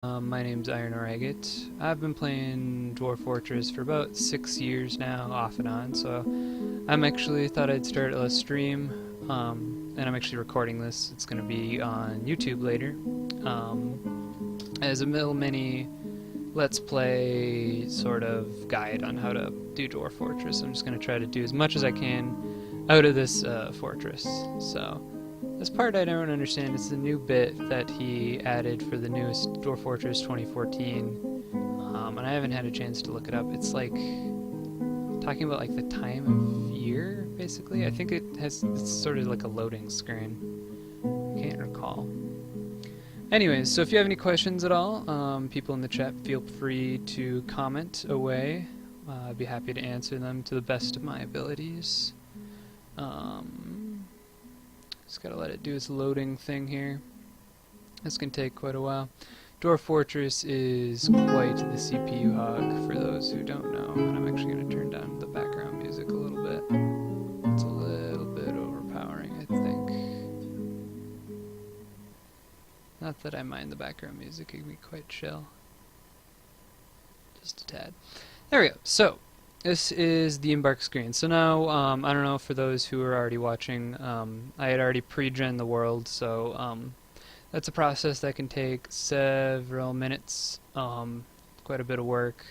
My name's IronOreAgate. I've been playing Dwarf Fortress for about 6 years now, off and on, so I'm actually thought I'd start a stream, and I'm actually recording this. It's going to be on YouTube later, as a little mini Let's Play sort of guide on how to do Dwarf Fortress. I'm just going to try to do as much as I can out of this fortress, so... This part I don't understand. It's the new bit that he added for the newest Dwarf Fortress 2014, and I haven't had a chance to look it up. It's like talking about like the time of year, basically. I think it's sort of like a loading screen. Can't recall. Anyways, so if you have any questions at all, people in the chat, feel free to comment away. I'd be happy to answer them to the best of my abilities. Just gotta let it do its loading thing here. This can take quite a while. Dwarf Fortress is quite the CPU hog, for those who don't know. And I'm actually gonna turn down the background music a little bit. It's a little bit overpowering, I think. Not that I mind the background music, it can be quite chill. Just a tad. There we go. So, this is the embark screen. So now, I don't know, for those who are already watching, I had already pre-gen the world, so that's a process that can take several minutes, quite a bit of work.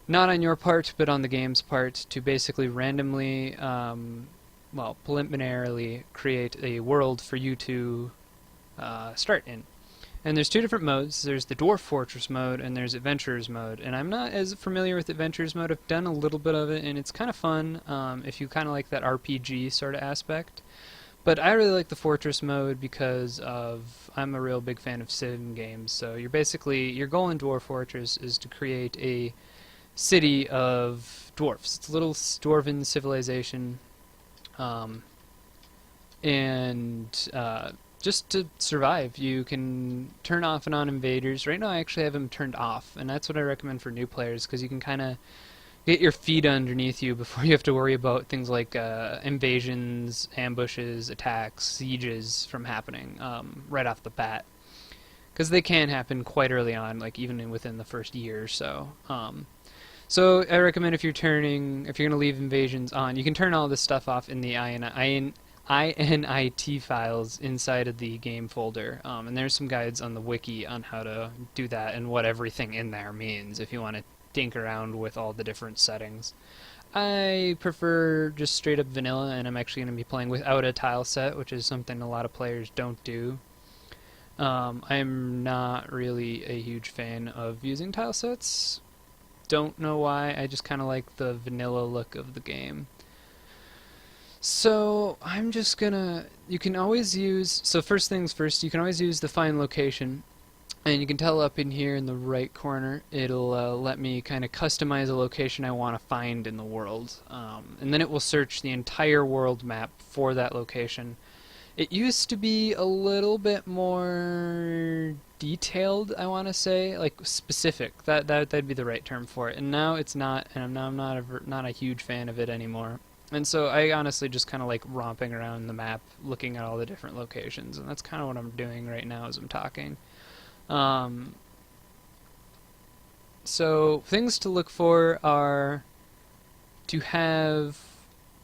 Not on your part, but on the game's part, to basically randomly, well, preliminarily create a world for you to start in. And there's two different modes. There's the Dwarf Fortress mode and there's Adventurers mode. And I'm not as familiar with Adventurers mode. I've done a little bit of it and it's kind of fun if you kind of like that RPG sort of aspect. But I really like the Fortress mode because I'm a real big fan of sim games. So you're basically, your goal in Dwarf Fortress is to create a city of dwarfs. It's a little dwarven civilization. Just to survive, you can turn off and on invaders. Right now I actually have them turned off, and that's what I recommend for new players, because you can kind of get your feet underneath you before you have to worry about things like invasions, ambushes, attacks, sieges from happening right off the bat. Because they can happen quite early on, like even within the first year or so. So I recommend if you're going to leave invasions on, you can turn all this stuff off in the INIT files inside of the game folder, and there's some guides on the wiki on how to do that and what everything in there means if you want to dink around with all the different settings. I prefer just straight up vanilla, and I'm actually going to be playing without a tile set, which is something a lot of players don't do. I'm not really a huge fan of using tile sets. Don't know why, I just kind of like the vanilla look of the game. So I'm just gonna, you can always use, so first things first, you can always use the find location, and you can tell up in here in the right corner, it'll let me kind of customize a location I want to find in the world, and then it will search the entire world map for that location. It used to be a little bit more detailed, I want to say, like specific. That'd be the right term for it. And now it's not, and I'm not a huge fan of it anymore. And so I honestly just kind of like romping around the map, looking at all the different locations, and that's kind of what I'm doing right now as I'm talking. So things to look for are to have,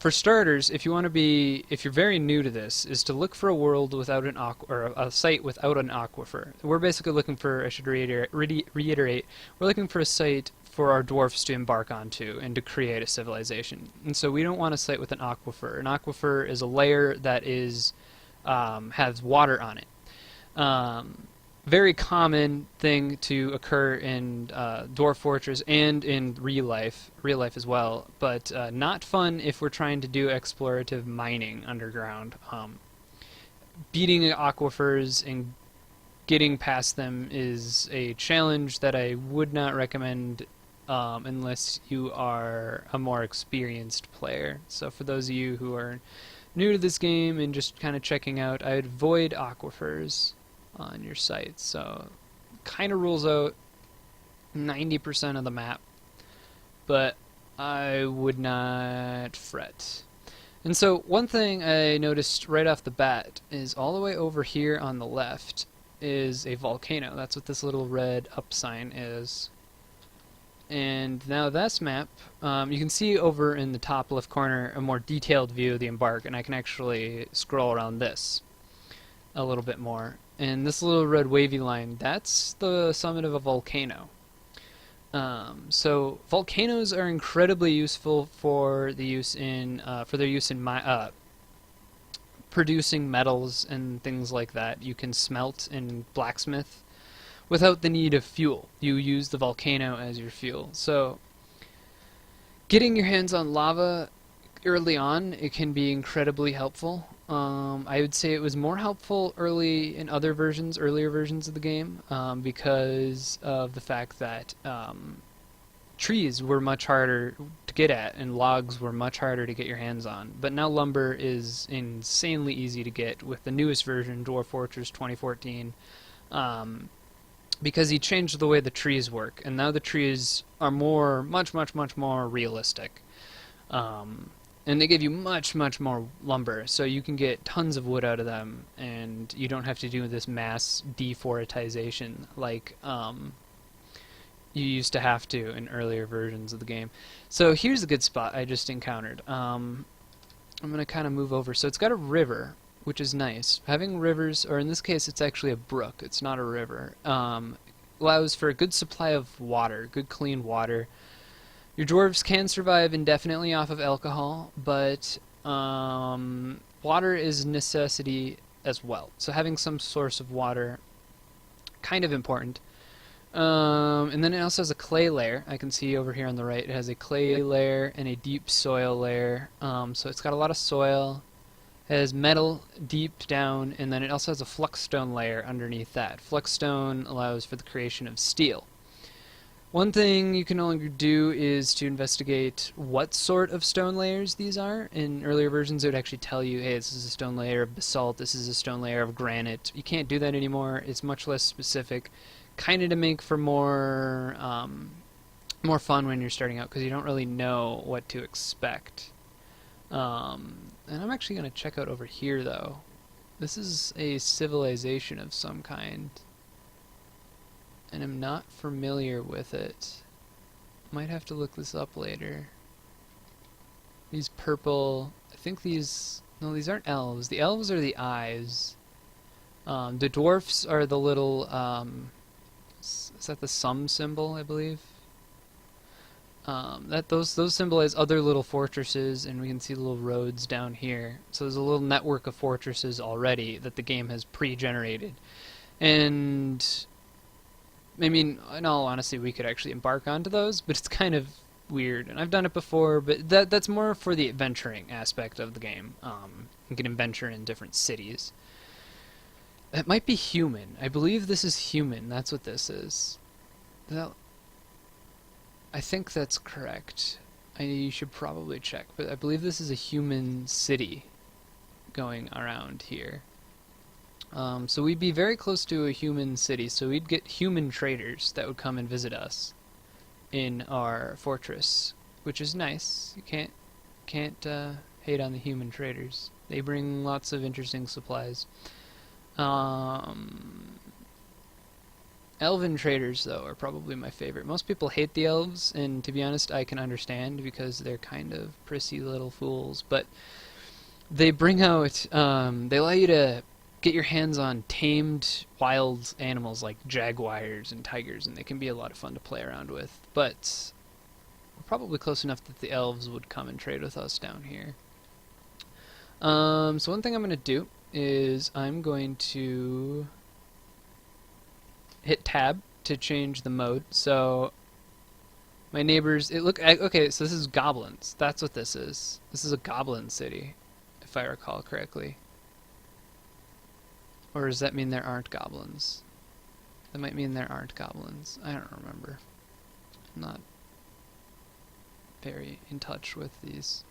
for starters, if you're very new to this, is to look for a world without an or a site without an aquifer. We're basically looking for, I should reiterate, we're looking for a site for our dwarfs to embark onto and to create a civilization. And so we don't want a site with an aquifer. An aquifer is a layer that is has water on it. Very common thing to occur in Dwarf Fortress and in real life as well, but not fun if we're trying to do explorative mining underground. Beating aquifers and getting past them is a challenge that I would not recommend unless you are a more experienced player. So for those of you who are new to this game and just kind of checking out, I'd avoid aquifers on your site. So kind of rules out 90% of the map, but I would not fret. And so one thing I noticed right off the bat is all the way over here on the left is a volcano. That's what this little red up sign is. And now this map, you can see over in the top left corner a more detailed view of the embark, and I can actually scroll around this a little bit more. And this little red wavy line, that's the summit of a volcano. So volcanoes are incredibly useful for their use in producing metals and things like that. You can smelt and blacksmith without the need of fuel. You use the volcano as your fuel. So getting your hands on lava early on, it can be incredibly helpful. I would say it was more helpful early in earlier versions of the game, because of the fact that trees were much harder to get at and logs were much harder to get your hands on. But now lumber is insanely easy to get with the newest version, Dwarf Fortress 2014, because he changed the way the trees work, and now the trees are much more realistic. And they give you much more lumber, so you can get tons of wood out of them, and you don't have to do this mass deforestation like you used to have to in earlier versions of the game. So here's a good spot I just encountered. I'm going to kind of move over. So it's got a river, which is nice. Having rivers, or in this case it's actually a brook, it's not a river, allows for a good supply of water, good clean water. Your dwarves can survive indefinitely off of alcohol, but water is a necessity as well. So having some source of water, kind of important. And then it also has a clay layer. I can see over here on the right it has a clay layer and a deep soil layer. So it's got a lot of soil. It has metal deep down, and then it also has a fluxstone layer underneath that. Fluxstone allows for the creation of steel. One thing you can only do is to investigate what sort of stone layers these are. In earlier versions it would actually tell you, hey, this is a stone layer of basalt, this is a stone layer of granite. You can't do that anymore. It's much less specific, kind of to make for more fun when you're starting out, because you don't really know what to expect. And I'm actually going to check out over here, though. This is a civilization of some kind, and I'm not familiar with it. Might have to look this up later. These purple, I think these, no, these aren't elves. The elves are the eyes. The dwarfs are the little, is that the sum symbol, I believe? Those symbolize other little fortresses, and we can see little roads down here. So there's a little network of fortresses already that the game has pre-generated. And I mean, in all honesty, we could actually embark onto those, but it's kind of weird. And I've done it before, but that's more for the adventuring aspect of the game. You can adventure in different cities. That might be human. I believe this is human. That's what this is. I think that's correct. I should probably check, but I believe this is a human city going around here. So we'd be very close to a human city, so we'd get human traders that would come and visit us in our fortress, which is nice. You can't hate on the human traders. They bring lots of interesting supplies. Elven traders, though, are probably my favorite. Most people hate the elves, and to be honest, I can understand, because they're kind of prissy little fools, but they bring out, they allow you to get your hands on tamed wild animals like jaguars and tigers, and they can be a lot of fun to play around with. But we're probably close enough that the elves would come and trade with us down here. So one thing I'm going to do is I'm going to hit tab to change the mode. So my neighbors, okay, so this is goblins. That's what this is. This is a goblin city, if I recall correctly. Or does that mean there aren't goblins? That might mean there aren't goblins. I don't remember. I'm not very in touch with these.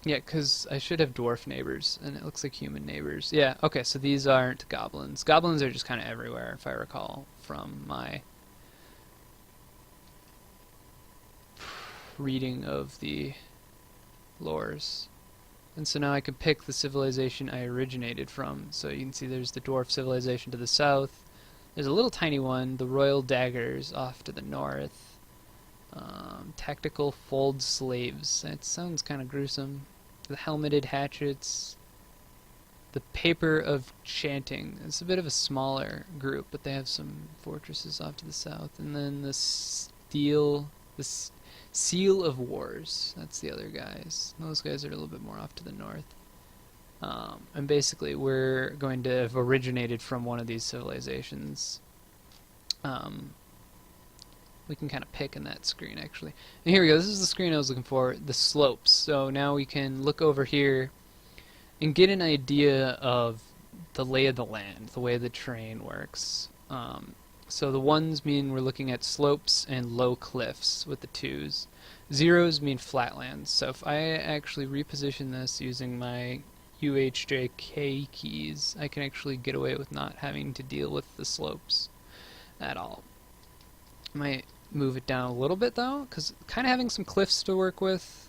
Yeah, because I should have dwarf neighbors, and it looks like human neighbors. Yeah, okay, so these aren't goblins. Goblins are just kind of everywhere, if I recall, from my reading of the lores. And so now I can pick the civilization I originated from. So you can see there's the Dwarf civilization to the south. There's a little tiny one, the Royal Daggers, off to the north. Tactical fold slaves. That sounds kind of gruesome. The helmeted hatchets. The Paper of Chanting. It's a bit of a smaller group, but they have some fortresses off to the south. And then the Seal of Wars. That's the other guys. Those guys are a little bit more off to the north. And basically, we're going to have originated from one of these civilizations. We can kind of pick in that screen, actually. And here we go. This is the screen I was looking for, the slopes. So now we can look over here and get an idea of the lay of the land, the way the terrain works. So the ones mean we're looking at slopes and low cliffs with the twos. Zeros mean flatlands. So if I actually reposition this using my UHJK keys, I can actually get away with not having to deal with the slopes at all. I might move it down a little bit though, because kind of having some cliffs to work with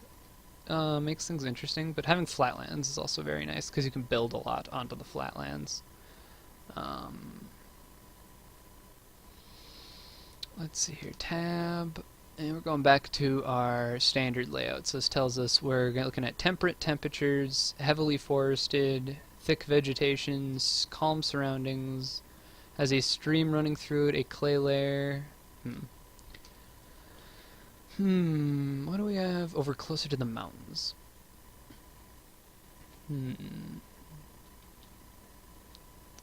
makes things interesting, but having flatlands is also very nice because you can build a lot onto the flatlands. Let's see here, tab, and we're going back to our standard layout. So this tells us we're looking at temperate temperatures, heavily forested, thick vegetations, calm surroundings, has a stream running through it, a clay layer. What do we have over closer to the mountains?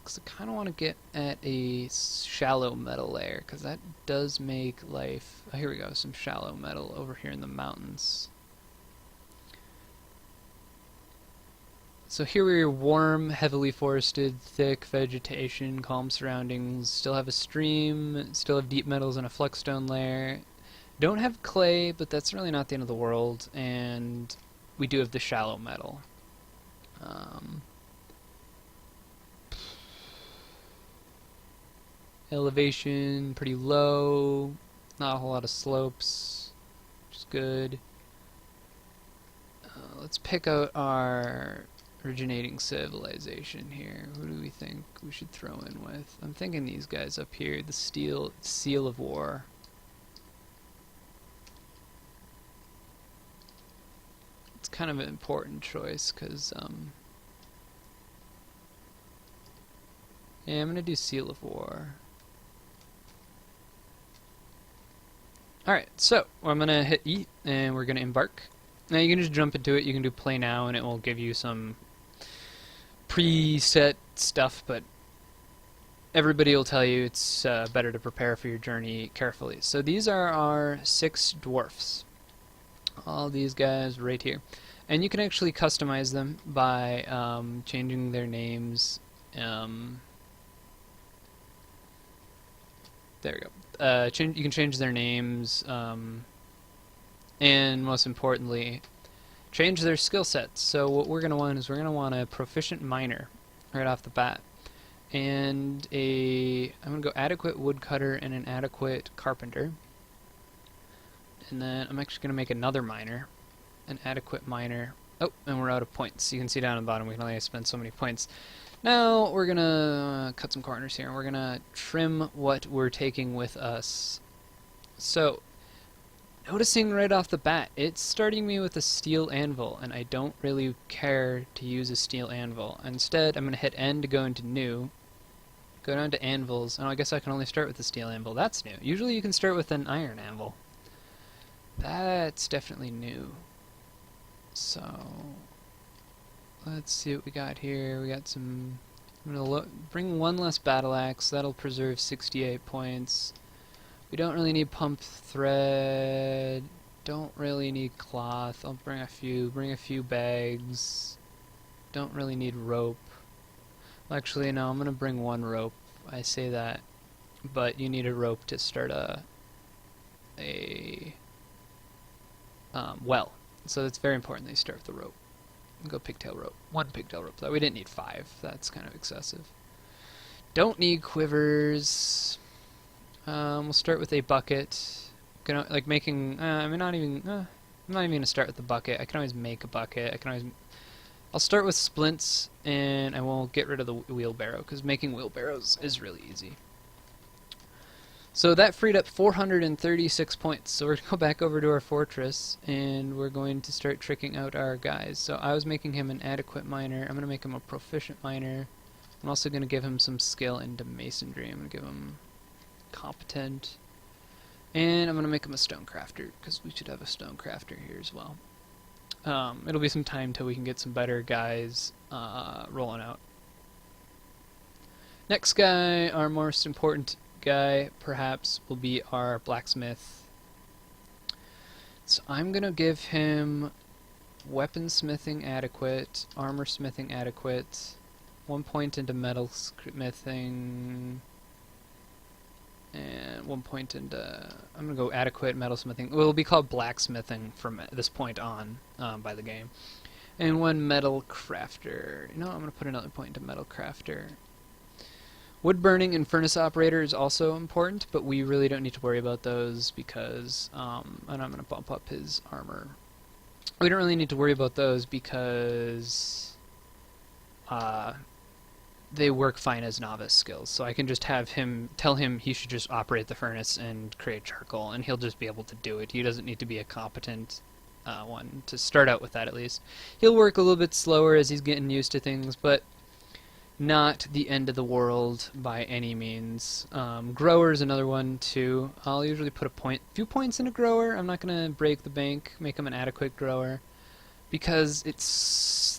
Because I kind of want to get at a shallow metal layer, because that does make life... Oh, here we go, some shallow metal over here in the mountains. So here we're warm, heavily forested, thick vegetation, calm surroundings, still have a stream, still have deep metals and a flexstone layer. Don't have clay, but that's really not the end of the world, and we do have the shallow metal. Elevation, pretty low, not a whole lot of slopes, which is good. Let's pick out our originating civilization here. Who do we think we should throw in with? I'm thinking these guys up here, the Seal of War. It's kind of an important choice, because, yeah, I'm going to do Seal of War. Alright, so I'm going to hit E, and we're going to embark. Now you can just jump into it, you can do play now, and it will give you some preset stuff, but everybody will tell you it's better to prepare for your journey carefully. So these are our 6 dwarfs. All these guys right here. And you can actually customize them by changing their names. There we go. You can change their names, and most importantly, change their skill sets. So what we're going to want is we're going to want a proficient miner right off the bat, and I'm going to go adequate woodcutter and an adequate carpenter, and then I'm actually going to make another miner, an adequate miner. Oh, and we're out of points. You can see down at the bottom we can only spend so many points. Now we're going to cut some corners here, and we're going to trim what we're taking with us. So, noticing right off the bat, it's starting me with a steel anvil, and I don't really care to use a steel anvil. Instead, I'm going to hit N to go into new, go down to anvils, and I guess I can only start with the steel anvil. That's new. Usually you can start with an iron anvil. That's definitely new. So, let's see what we got here. We got some... I'm going to bring one less battle axe. That'll preserve 68 points. We don't really need pump thread. Don't really need cloth. I'll bring a few. Bring a few bags. Don't really need rope. Well, actually, no, I'm going to bring one rope. I say that. But you need a rope to start a well. So it's very important that you start with the rope. Go pigtail rope. 1 pigtail rope, though. We didn't need 5. That's kind of excessive. Don't need quivers. We'll start with a bucket. Like making. I'm not even gonna start with the bucket. I can always make a bucket. I can always I'll start with splints, and I won't get rid of the wheelbarrow, because making wheelbarrows is really easy. So that freed up 436 points. So we're going to go back over to our fortress, and we're going to start tricking out our guys. So I was making him an adequate miner. I'm going to make him a proficient miner. I'm also going to give him some skill into masonry. I'm going to give him competent. And I'm going to make him a stonecrafter, because we should have a stonecrafter here as well. It'll be some time till we can get some better guys rolling out. Next guy, our most important guy, perhaps, will be our blacksmith. So I'm going to give him weaponsmithing adequate, armor smithing adequate, 1 point into metal smithing, and 1 point into, I'm going to go adequate metalsmithing. It will be called blacksmithing from this point on by the game. And 1 metal crafter. You know, I'm going to put another point into metal crafter. Wood burning and furnace operator is also important, but we really don't need to worry about those because, and I'm going to bump up his armor. We don't really need to worry about those because they work fine as novice skills. So I can just have him, tell him he should just operate the furnace and create charcoal, and he'll just be able to do it. He doesn't need to be a competent one to start out with that, at least. He'll work a little bit slower as he's getting used to things, but not the end of the world by any means. Grower is another one too. I'll usually put a few points into grower. I'm not going to break the bank, make him an adequate grower, because it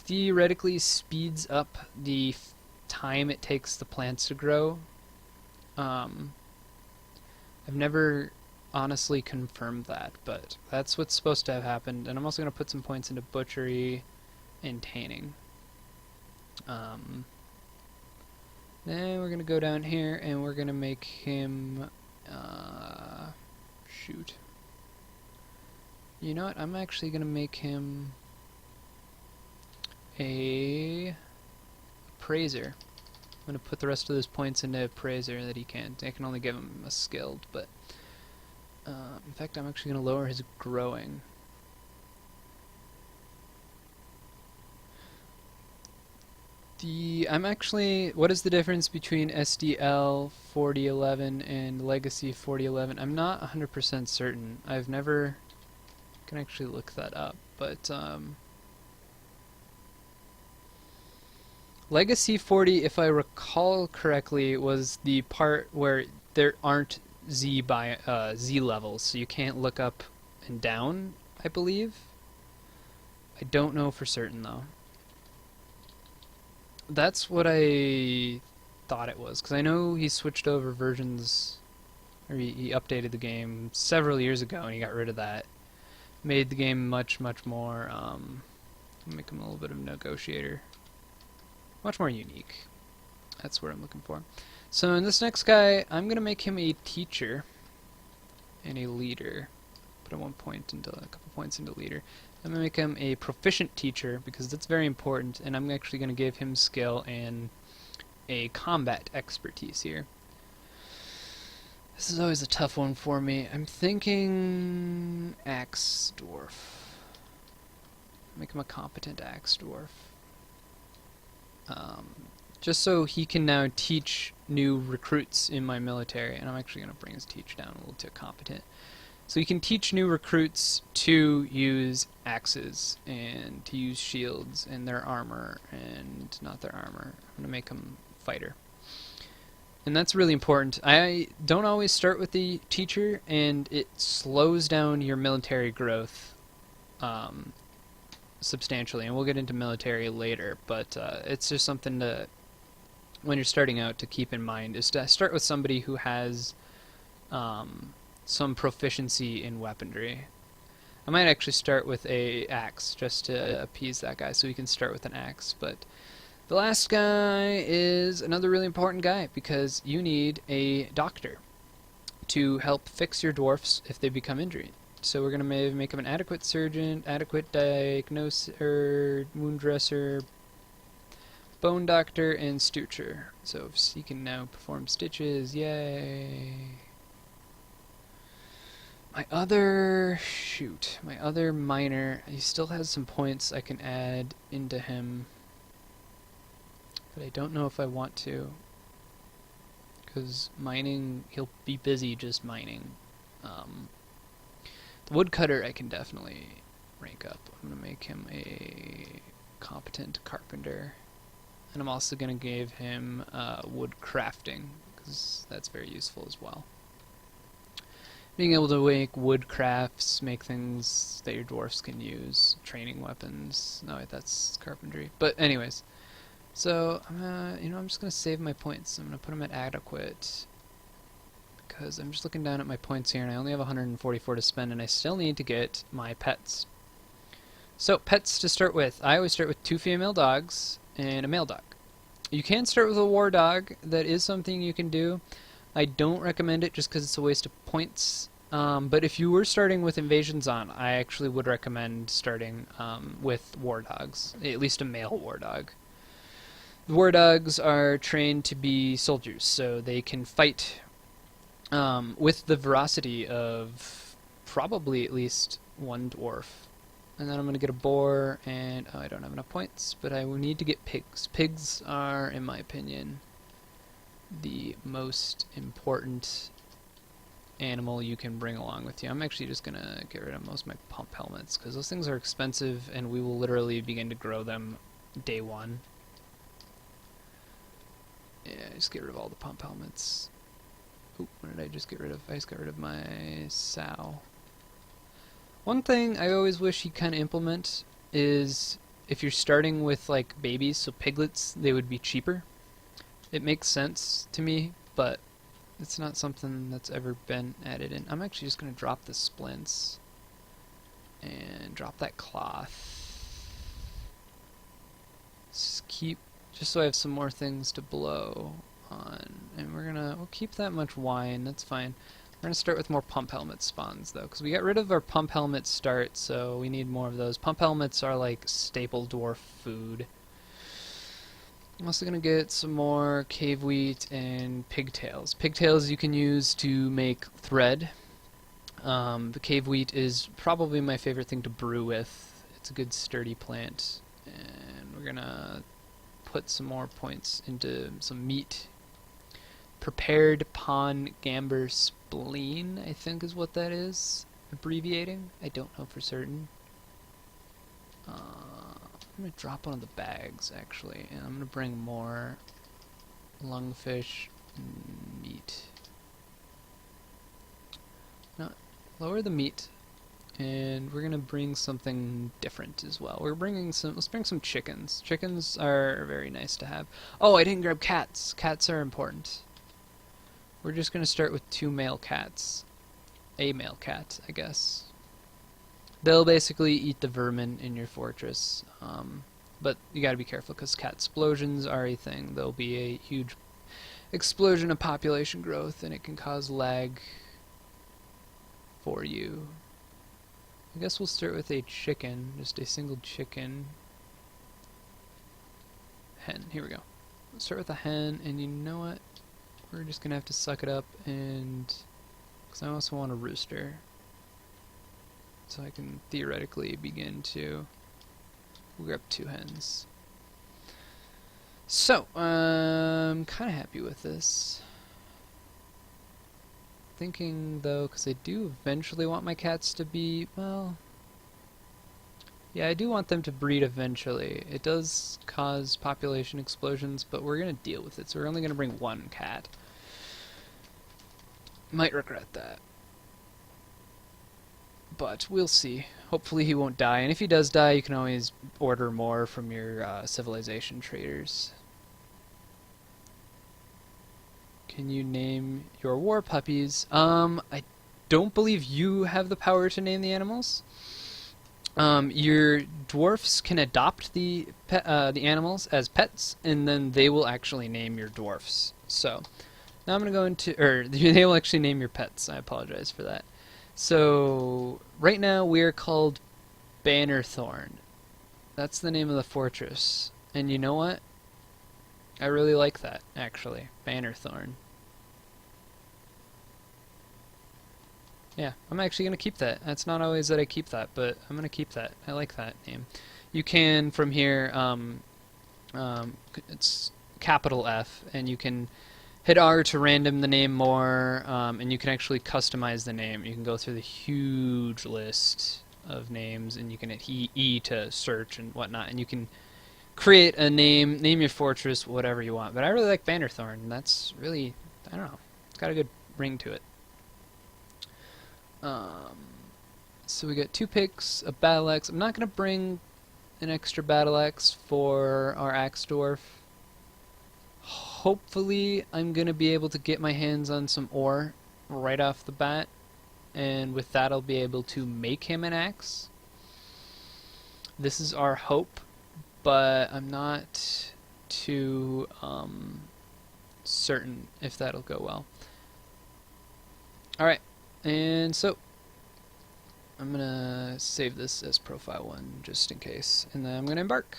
theoretically speeds up the time it takes the plants to grow. I've never honestly confirmed that, but that's what's supposed to have happened. And I'm also going to put some points into butchery and tanning. Then we're going to go down here and we're going to make him, shoot. You know what, I'm actually going to make him a appraiser. I'm going to put the rest of those points into appraiser that he can. I can only give him a skilled, but in fact I'm actually going to lower his growing. What is the difference between SDL 4011 and Legacy 4011? I'm not 100% certain. I've never can actually look that up, but Legacy 40, if I recall correctly, was the part where there aren't Z levels, so you can't look up and down, I believe. I don't know for certain though. That's what I thought it was, because I know he switched over versions, or he updated the game several years ago, and he got rid of that. Made the game much, much more, make him a little bit of a negotiator. Much more unique. That's what I'm looking for. So in this next guy, I'm going to make him a teacher and a leader. Put a couple points into leader. I'm going to make him a proficient teacher because that's very important, and I'm actually going to give him skill and a combat expertise here. This is always a tough one for me. I'm thinking Axe Dwarf. Make him a competent Axe Dwarf. Just so he can now teach new recruits in my military, and I'm actually going to bring his teach down a little to competent. So you can teach new recruits to use axes and to use shields and their armor and not their armor. I'm going to make them fighter. And that's really important. I don't always start with the teacher, and it slows down your military growth substantially. And we'll get into military later, but it's just something to, when you're starting out, to keep in mind, is to start with somebody who has some proficiency in weaponry. I might actually start with a axe just to appease that guy, so we can start with an axe. But the last guy is another really important guy because you need a doctor to help fix your dwarfs if they become injured. So we're going to make him an adequate surgeon, adequate diagnoser, wound dresser, bone doctor, and stitcher. So he can now perform stitches. Yay! my other miner, he still has some points I can add into him, but I don't know if I want to, because mining, he'll be busy just mining. The woodcutter I can definitely rank up. I'm going to make him a competent carpenter, and I'm also going to give him wood crafting, because that's very useful as well. Being able to make wood crafts, make things that your dwarfs can use, training weapons. No, wait, that's carpentry. But anyways, so I'm just gonna save my points. I'm gonna put them at adequate because I'm just looking down at my points here, and I only have 144 to spend, and I still need to get my pets. So pets to start with. I always start with 2 female dogs and a male dog. You can start with a war dog. That is something you can do. I don't recommend it just because it's a waste of points. But if you were starting with invasions on, I actually would recommend starting with war dogs, at least a male war dog. The war dogs are trained to be soldiers, so they can fight with the veracity of probably at least 1 dwarf. And then I'm going to get a boar, and I don't have enough points, but I will need to get pigs. Pigs are, in my opinion, the most important animal you can bring along with you. I'm actually just gonna get rid of most of my pump helmets because those things are expensive and we will literally begin to grow them day 1. Yeah, just get rid of all the pump helmets. Oop, what did I just get rid of? I just got rid of my sow. One thing I always wish he'd kind of implement is if you're starting with like babies, so piglets, they would be cheaper. It makes sense to me, but it's not something that's ever been added in. I'm actually just going to drop the splints and drop that cloth. Just so I have some more things to blow on. And we'll keep that much wine, that's fine. We're going to start with more pump helmet spawns though, because we got rid of our pump helmet start, so we need more of those. Pump helmets are like staple dwarf food. I'm also going to get some more cave wheat and pigtails. Pigtails you can use to make thread. The cave wheat is probably my favorite thing to brew with. It's a good sturdy plant. And we're going to put some more points into some meat. Prepared pawn gamber spleen, I think is what that is. Abbreviating? I don't know for certain. I'm going to drop one of the bags, actually, and I'm going to bring more lungfish and meat. No, lower the meat, and we're going to bring something different as well. Let's bring some chickens. Chickens are very nice to have. Oh, I didn't grab cats. Cats are important. We're just going to start with 2 male cats. A male cat, I guess. They'll basically eat the vermin in your fortress, but you gotta be careful because cat explosions are a thing. There'll be a huge explosion of population growth and it can cause lag for you. I guess we'll start with a chicken, just a single chicken. Hen, here we go. Let's start with a hen, and you know what? We're just gonna have to suck it up, and because I also want a rooster. So I can theoretically begin to grab 2 hens. So, I'm kind of happy with this. Thinking, though, because I do eventually want my cats to be, well... Yeah, I do want them to breed eventually. It does cause population explosions, but we're going to deal with it, so we're only going to bring 1 cat. Might regret that. But we'll see. Hopefully he won't die, and if he does die, you can always order more from your civilization traders. Can you name your war puppies? I don't believe you have the power to name the animals. Your dwarfs can adopt the animals as pets, and then they will actually name your dwarfs. So now I'm going to go into, they will actually name your pets. I apologize for that. So, right now we are called Hammerthorn. That's the name of the fortress. And you know what? I really like that, actually. Hammerthorn. Yeah, I'm actually going to keep that. That's not always that I keep that, but I'm going to keep that. I like that name. You can, from here, it's capital F, and you can hit R to random the name more, and you can actually customize the name. You can go through the huge list of names, and you can hit E to search and whatnot, and you can create a name your fortress, whatever you want. But I really like Hammerthorn. That's really, I don't know, it's got a good ring to it. So we got 2 picks, a battle axe. I'm not going to bring an extra battle axe for our axe dwarf. Hopefully I'm going to be able to get my hands on some ore right off the bat, and with that I'll be able to make him an axe. This is our hope, but I'm not too certain if that'll go well. Alright, and so I'm going to save this as profile 1 just in case, and then I'm going to embark.